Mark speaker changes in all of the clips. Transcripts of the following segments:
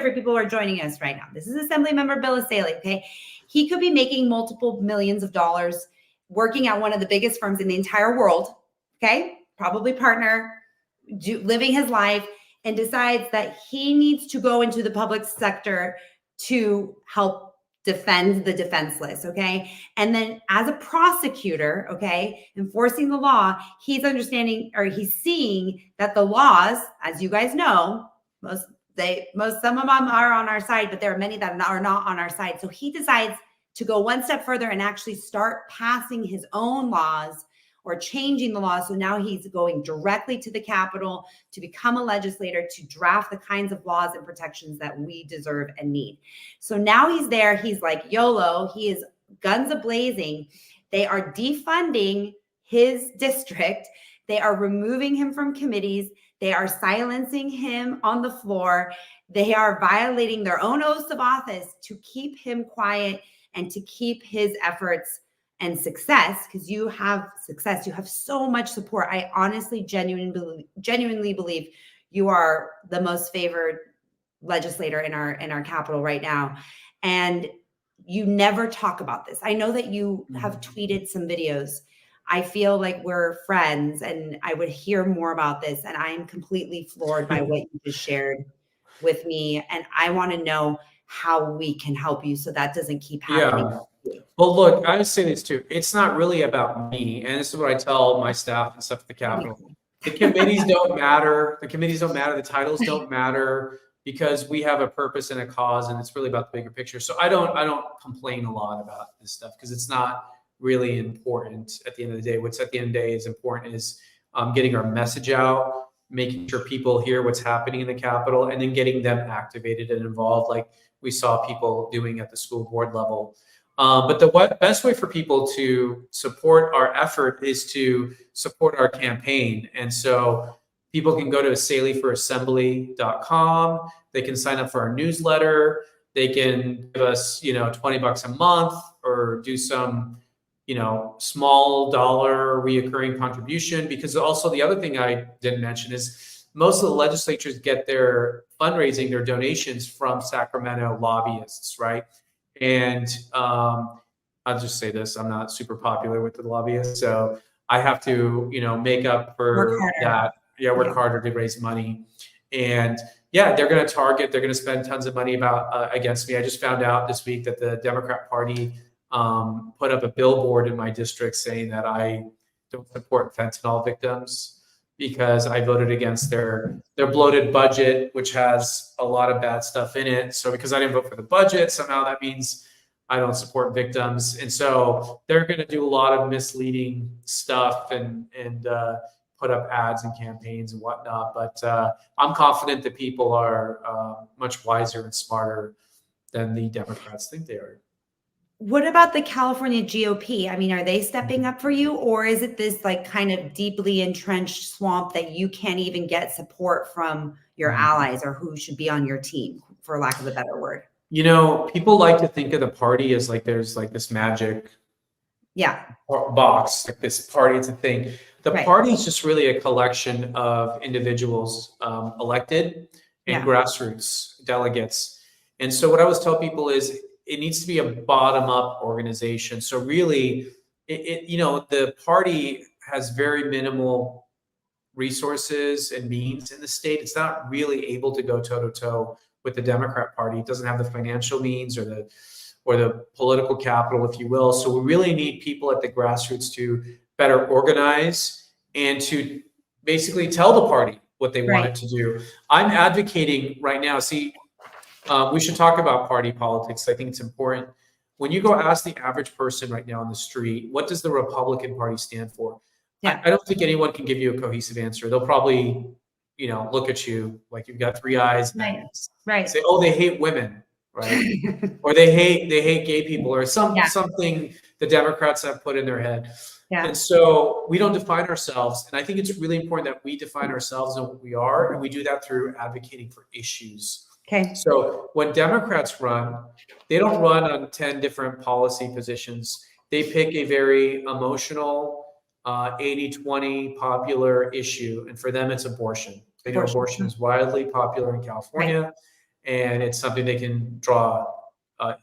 Speaker 1: for people who are joining us right now. This is Assemblymember Bill Essayli, okay? He could be making multiple millions of dollars working at one of the biggest firms in the entire world, okay? Probably partner, living his life, and decides that he needs to go into the public sector to help defend the defenseless, okay? And then as a prosecutor, okay, enforcing the law, he's understanding, or he's seeing that the laws, as you guys know, some of them are on our side, but there are many that are not on our side. So he decides to go one step further and actually start passing his own laws or changing the law. So now he's going directly to the Capitol to become a legislator, to draft the kinds of laws and protections that we deserve and need. So now he's there. He's like YOLO. He is guns a-blazing. They are defunding his district. They are removing him from committees. They are silencing him on the floor. They are violating their own oaths of office to keep him quiet and to keep his efforts and success, because you have success, you have so much support. I honestly, genuinely believe you are the most favored legislator in our Capitol right now. And you never talk about this. I know that you have tweeted some videos. I feel like we're friends, and I would hear more about this. And I'm completely floored by what you just shared with me. And I want to know how we can help you so that doesn't keep happening.
Speaker 2: Yeah. Well, look, I would say this too. It's not really about me. And this is what I tell my staff and stuff at the Capitol. The committees don't matter. The committees don't matter. The titles don't matter, because we have a purpose and a cause, and it's really about the bigger picture. So I don't complain a lot about this stuff, because it's not really important at the end of the day. What's at the end of the day is important is getting our message out, making sure people hear what's happening in the Capitol, and then getting them activated and involved, like we saw people doing at the school board level. But the best way for people to support our effort is to support our campaign. And so people can go to essayliforassembly.com. They can sign up for our newsletter. They can give us, $20 a month, or do some, small dollar reoccurring contribution. Because also the other thing I didn't mention is most of the legislatures get their fundraising, their donations from Sacramento lobbyists, right? And I'll just say this, I'm not super popular with the lobbyists, so I have to, make up for that. Yeah, work harder to raise money. And yeah, they're going to spend tons of money against me. I just found out this week that the Democrat Party put up a billboard in my district saying that I don't support fentanyl victims, because I voted against their bloated budget, which has a lot of bad stuff in it. So because I didn't vote for the budget, somehow that means I don't support victims. And so they're going to do a lot of misleading stuff and put up ads and campaigns and whatnot. But I'm confident that people are much wiser and smarter than the Democrats think they are.
Speaker 1: What about the California GOP? I mean, are they stepping up for you, or is it this kind of deeply entrenched swamp that you can't even get support from your allies or who should be on your team, for lack of a better word?
Speaker 2: People like to think of the party as there's this magic box, like this party, it's a thing. The party is just really a collection of individuals elected and grassroots delegates. And so what I always tell people is it needs to be a bottom-up organization. So really, the party has very minimal resources and means in the state. It's not really able to go toe-to-toe with the Democrat Party. It doesn't have the financial means or the political capital, if you will. So we really need people at the grassroots to better organize and to basically tell the party what they want it to do. I'm advocating right now. We should talk about party politics. I think it's important. When you go ask the average person right now on the street, what does the Republican Party stand for? I don't think anyone can give you a cohesive answer. They'll probably, look at you like you've got three eyes.
Speaker 1: Right.
Speaker 2: Say, oh, they hate women, right? Or they hate gay people, or something the Democrats have put in their head. Yeah. And so we don't define ourselves. And I think it's really important that we define ourselves and what we are. And we do that through advocating for issues.
Speaker 1: Okay.
Speaker 2: So when Democrats run, they don't run on 10 different policy positions. They pick a very emotional 80-20 popular issue. And for them, it's abortion. They know abortion is widely popular in California. and it's something they can draw a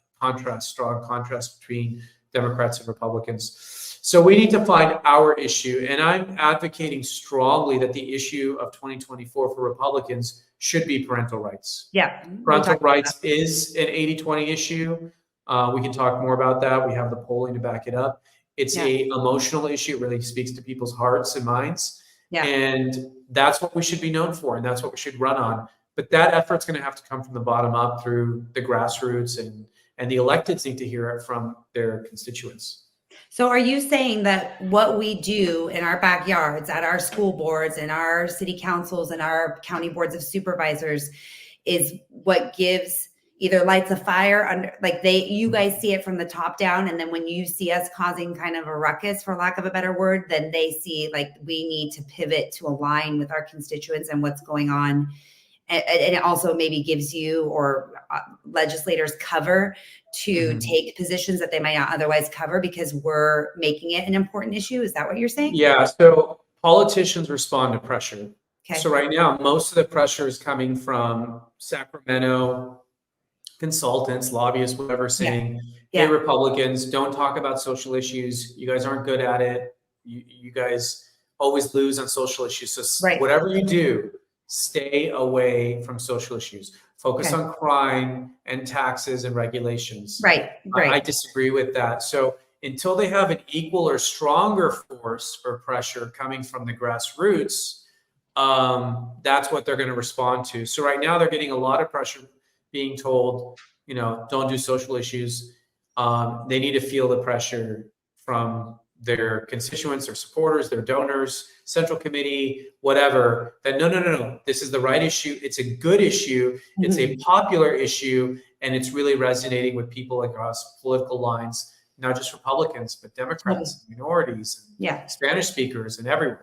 Speaker 2: strong contrast between Democrats and Republicans. So we need to find our issue, and I'm advocating strongly that the issue of 2024 for Republicans should be parental rights.
Speaker 1: Yeah.
Speaker 2: Parental rights is an 80-20 issue. We can talk more about that. We have the polling to back it up. It's a emotional issue. It really speaks to people's hearts and minds.
Speaker 1: Yeah.
Speaker 2: And that's what we should be known for, and that's what we should run on. But that effort's going to have to come from the bottom up through the grassroots, and the electeds need to hear it from their constituents.
Speaker 1: So are you saying that what we do in our backyards, at our school boards, in our city councils, and our county boards of supervisors is what gives either lights a fire under, like you guys see it from the top down, and then when you see us causing kind of a ruckus, for lack of a better word, then they see like we need to pivot to align with our constituents and what's going on. And it also maybe gives you or legislators cover to take positions that they might not otherwise cover because we're making it an important issue. Is that what you're saying?
Speaker 2: Yeah. So politicians respond to pressure.
Speaker 1: Okay.
Speaker 2: So right now, most of the pressure is coming from Sacramento consultants, lobbyists, whatever, saying, hey, Republicans, don't talk about social issues. You guys aren't good at it. You guys always lose on social issues. So whatever you do, stay away from social issues. Focus on crime and taxes and regulations. Right. I disagree with that. So until they have an equal or stronger force or pressure coming from the grassroots, that's what they're going to respond to. So right now they're getting a lot of pressure, being told, don't do social issues. They need to feel the pressure from their constituents, their supporters, their donors, central committee, whatever, that no, this is the right issue. It's a good issue. It's a popular issue. And it's really resonating with people across political lines, not just Republicans, but Democrats, minorities, Spanish speakers, and everyone.